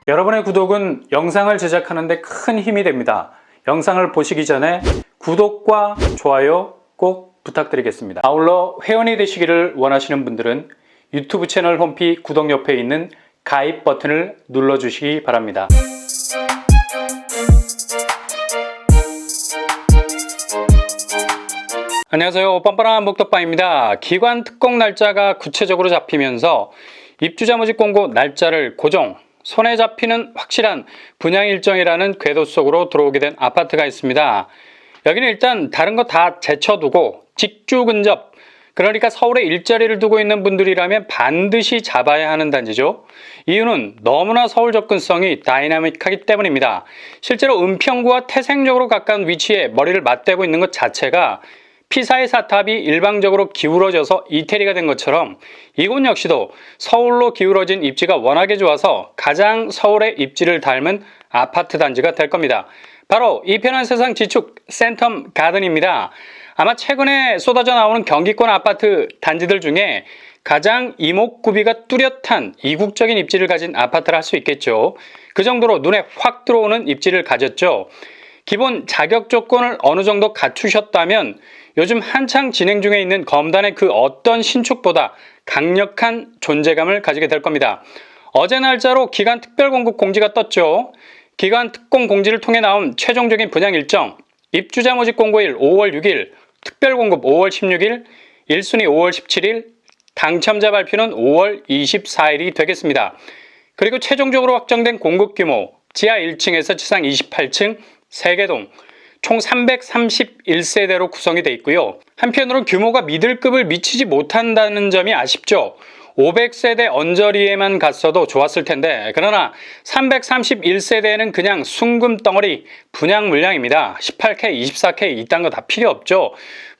여러분의 구독은 영상을 제작하는 데 큰 힘이 됩니다. 영상을 보시기 전에 구독과 좋아요 꼭 부탁드리겠습니다. 아울러 회원이 되시기를 원하시는 분들은 유튜브 채널 홈피 구독 옆에 있는 가입 버튼을 눌러주시기 바랍니다. 안녕하세요. 뻔뻔한 목덕방입니다. 기관 특공 날짜가 구체적으로 잡히면서 입주자 모집 공고 날짜를 고정, 손에 잡히는 확실한 분양 일정이라는 궤도 속으로 들어오게 된 아파트가 있습니다. 여기는 일단 다른 거 다 제쳐두고 직주 근접, 그러니까 서울에 일자리를 두고 있는 분들이라면 반드시 잡아야 하는 단지죠. 이유는 너무나 서울 접근성이 다이나믹하기 때문입니다. 실제로 은평구와 태생역으로 가까운 위치에 머리를 맞대고 있는 것 자체가 피사의 사탑이 일방적으로 기울어져서 이태리가 된 것처럼 이곳 역시도 서울로 기울어진 입지가 워낙에 좋아서 가장 서울의 입지를 닮은 아파트 단지가 될 겁니다. 바로 이 편한 세상 지축 센텀 가든입니다. 아마 최근에 쏟아져 나오는 경기권 아파트 단지들 중에 가장 이목구비가 뚜렷한 이국적인 입지를 가진 아파트라 할 수 있겠죠. 그 정도로 눈에 확 들어오는 입지를 가졌죠. 기본 자격 조건을 어느 정도 갖추셨다면 요즘 한창 진행 중에 있는 검단의 그 어떤 신축보다 강력한 존재감을 가지게 될 겁니다. 어제 날짜로 기간 특별 공급 공지가 떴죠. 기간 특공 공지를 통해 나온 최종적인 분양 일정, 입주자 모집 공고일 5월 6일, 특별 공급 5월 16일, 1순위 5월 17일, 당첨자 발표는 5월 24일이 되겠습니다. 그리고 최종적으로 확정된 공급 규모, 지하 1층에서 지상 28층, 3개동, 총 331세대로 구성이 되어 있고요. 한편으로 규모가 미들급을 미치지 못한다는 점이 아쉽죠. 500세대 언저리에만 갔어도 좋았을 텐데, 그러나 331세대는 그냥 숭금 덩어리 분양 물량입니다. 18K, 24K 이딴 거 다 필요 없죠.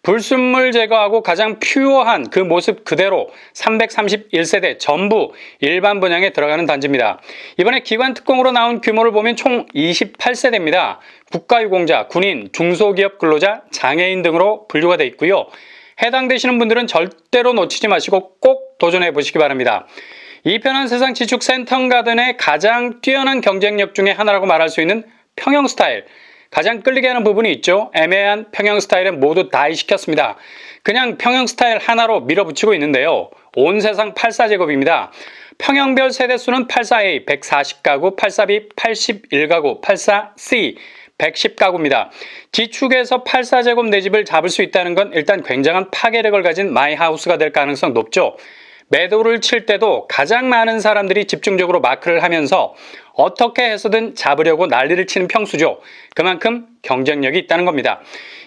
불순물 제거하고 가장 퓨어한 그 모습 그대로 331세대 전부 일반 분양에 들어가는 단지입니다. 이번에 기관 특공으로 나온 규모를 보면 총 28세대입니다. 국가유공자, 군인, 중소기업 근로자, 장애인 등으로 분류가 되어 있고요. 해당되시는 분들은 절대로 놓치지 마시고 꼭 도전해 보시기 바랍니다. 이 편한 세상 지축 센텀 가든의 가장 뛰어난 경쟁력 중에 하나라고 말할 수 있는 평형 스타일. 가장 끌리게 하는 부분이 있죠. 애매한 평형 스타일은 모두 다이시켰습니다. 그냥 평형 스타일 하나로 밀어붙이고 있는데요. 온 세상 84제곱입니다. 평형별 세대수는 84A 140가구, 84B 81가구, 84C 110가구입니다. 지축에서 84제곱 내 집을 잡을 수 있다는 건 일단 굉장한 파괴력을 가진 마이하우스가 될 가능성 높죠. 매도를 칠 때도 가장 많은 사람들이 집중적으로 마크를 하면서 어떻게 해서든 잡으려고 난리를 치는 평수죠. 그만큼 경쟁력이 있다는 겁니다.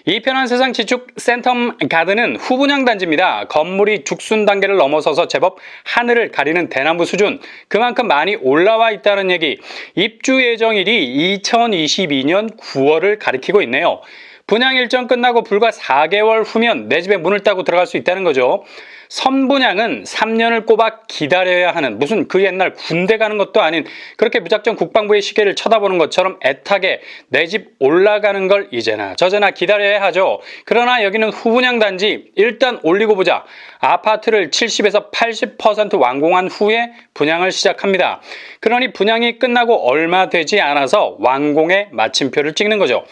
이 편한 세상 지축 센텀 가든은 후분양 단지입니다. 건물이 죽순 단계를 넘어서서 제법 하늘을 가리는 대나무 수준, 그만큼 많이 올라와 있다는 얘기. 입주 예정일이 2022년 9월을 가리키고 있네요. 분양 일정 끝나고 불과 4개월 후면 내 집에 문을 따고 들어갈 수 있다는 거죠. 선분양은 3년을 꼬박 기다려야 하는, 무슨 그 옛날 군대 가는 것도 아닌 그렇게 무작정 국방부의 시계를 쳐다보는 것처럼 애타게 내 집 올라가는 걸 이제나 저제나 기다려야 하죠. 그러나 여기는 후분양 단지, 일단 올리고 보자. 아파트를 70에서 80% 완공한 후에 분양을 시작합니다. 그러니 분양이 끝나고 얼마 되지 않아서 완공의 마침표를 찍는 거죠.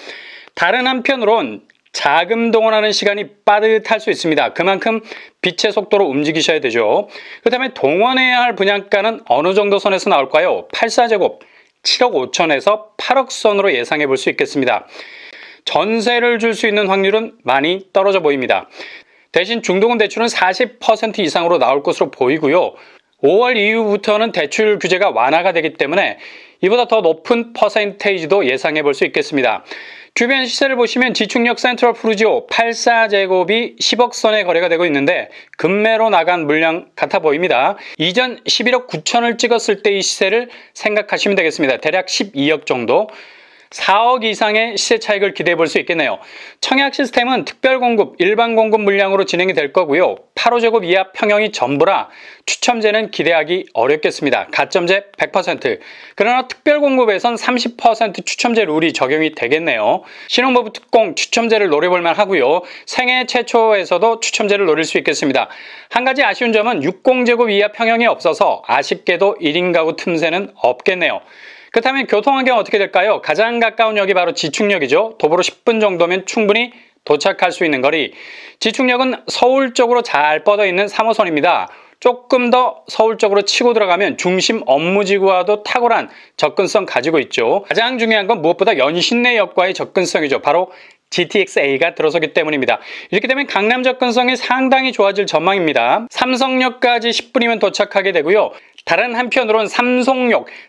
다른 한편으론 자금 동원하는 시간이 빠듯할 수 있습니다. 그만큼 빛의 속도로 움직이셔야 되죠. 그렇다면 동원해야 할 분양가는 어느 정도 선에서 나올까요? 84제곱 7억 5천에서 8억 선으로 예상해 볼 수 있겠습니다. 전세를 줄 수 있는 확률은 많이 떨어져 보입니다. 대신 중도금 대출은 40% 이상으로 나올 것으로 보이고요. 5월 이후부터는 대출 규제가 완화가 되기 때문에 이보다 더 높은 퍼센테이지도 예상해 볼 수 있겠습니다. 주변 시세를 보시면 지축역 센트럴 푸르지오 84제곱이 10억 선에 거래가 되고 있는데 급매로 나간 물량 같아 보입니다. 이전 11억 9천을 찍었을 때의 시세를 생각하시면 되겠습니다. 대략 12억 정도. 4억 이상의 시세 차익을 기대해 볼 수 있겠네요. 청약 시스템은 특별 공급, 일반 공급 물량으로 진행이 될 거고요. 8호제곱 이하 평형이 전부라 추첨제는 기대하기 어렵겠습니다. 가점제 100%. 그러나 특별 공급에선 30% 추첨제 룰이 적용이 되겠네요. 신혼부부 특공 추첨제를 노려볼 만하고요. 생애 최초에서도 추첨제를 노릴 수 있겠습니다. 한 가지 아쉬운 점은 60제곱 이하 평형이 없어서 아쉽게도 1인 가구 틈새는 없겠네요. 그렇다면 교통환경 어떻게 될까요? 가장 가까운 역이 바로 지축역이죠. 도보로 10분 정도면 충분히 도착할 수 있는 거리. 지축역은 서울 쪽으로 잘 뻗어 있는 3호선입니다. 조금 더 서울 쪽으로 치고 들어가면 중심 업무지구와도 탁월한 접근성 가지고 있죠. 가장 중요한 건 무엇보다 연신내역과의 접근성이죠. 바로 GTX-A가 들어서기 때문입니다. 이렇게 되면 강남 접근성이 상당히 좋아질 전망입니다. 삼성역까지 10분이면 도착하게 되고요. 다른 한편으로는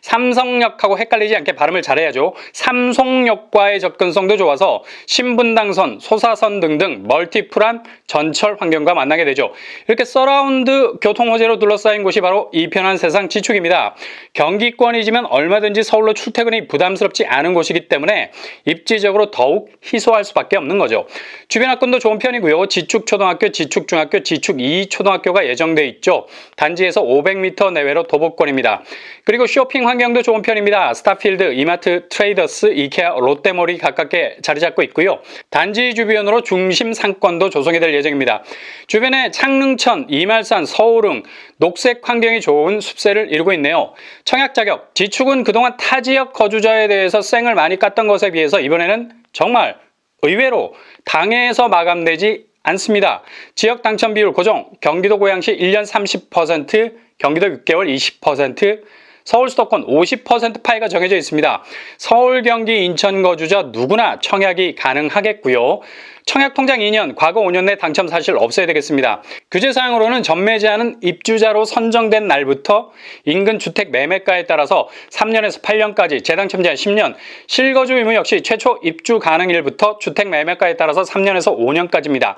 삼성역하고 헷갈리지 않게 발음을 잘해야죠. 삼송역과의 접근성도 좋아서 신분당선, 소사선 등등 멀티플한 전철 환경과 만나게 되죠. 이렇게 서라운드 교통호재로 둘러싸인 곳이 바로 이 편한 세상 지축입니다. 경기권이지만 얼마든지 서울로 출퇴근이 부담스럽지 않은 곳이기 때문에 입지적으로 더욱 희소할 수밖에 없는 거죠. 주변 학군도 좋은 편이고요. 지축초등학교, 지축중학교, 지축2초등학교가 예정돼 있죠. 단지에서 500m 내외로 도보권입니다. 그리고 쇼핑 환경도 좋은 편입니다. 스타필드, 이마트, 트레이더스, 이케아, 롯데몰이 가깝게 자리 잡고 있고요. 단지 주변으로 중심 상권도 조성이 될 예정입니다. 주변에 창릉천, 이말산, 서울흥, 녹색 환경이 좋은 숲세를 이루고 있네요. 청약 자격, 지축은 그동안 타 지역 거주자에 대해서 쌩을 많이 깠던 것에 비해서 이번에는 정말 의외로 당해에서 마감되지 않습니다. 지역 당첨 비율 고정, 경기도 고양시 1년 30%, 경기도 6개월 20%, 서울 수도권 50% 파이가 정해져 있습니다. 서울, 경기, 인천 거주자 누구나 청약이 가능하겠고요. 청약 통장 2년, 과거 5년 내 당첨 사실 없어야 되겠습니다. 규제사항으로는 전매제한은 입주자로 선정된 날부터 인근 주택 매매가에 따라서 3년에서 8년까지, 재당첨 제한 10년, 실거주 의무 역시 최초 입주 가능일부터 주택 매매가에 따라서 3년에서 5년까지입니다.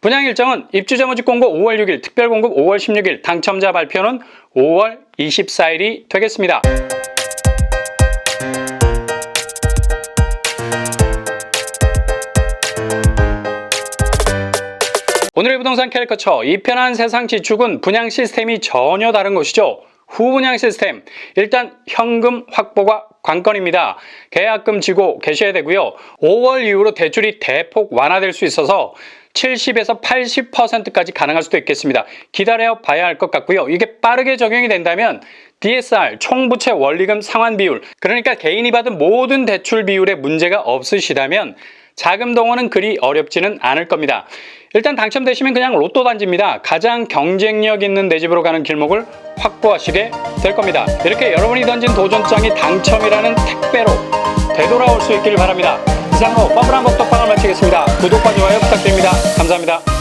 분양 일정은 입주자 모집 공고 5월 6일, 특별 공급 5월 16일, 당첨자 발표는 5월 24일이 되겠습니다. 오늘의 부동산 캐리커처, 이 편한 세상 지축은 분양 시스템이 전혀 다른 것이죠. 후분양 시스템, 일단 현금 확보가 관건입니다. 계약금 지고 계셔야 되고요. 5월 이후로 대출이 대폭 완화될 수 있어서 70에서 80%까지 가능할 수도 있겠습니다. 기다려 봐야 할 것 같고요. 이게 빠르게 적용이 된다면 DSR, 총부채 원리금 상환 비율, 그러니까 개인이 받은 모든 대출 비율에 문제가 없으시다면 자금 동원은 그리 어렵지는 않을 겁니다. 일단 당첨되시면 그냥 로또 단지입니다. 가장 경쟁력 있는 내 집으로 가는 길목을 확보하시게 될 겁니다. 이렇게 여러분이 던진 도전장이 당첨이라는 택배로 되돌아올 수 있기를 바랍니다. 이상으로 뻔뻔한 복덕방을 마치겠습니다. 구독과 좋아요 부탁드립니다. 감사합니다.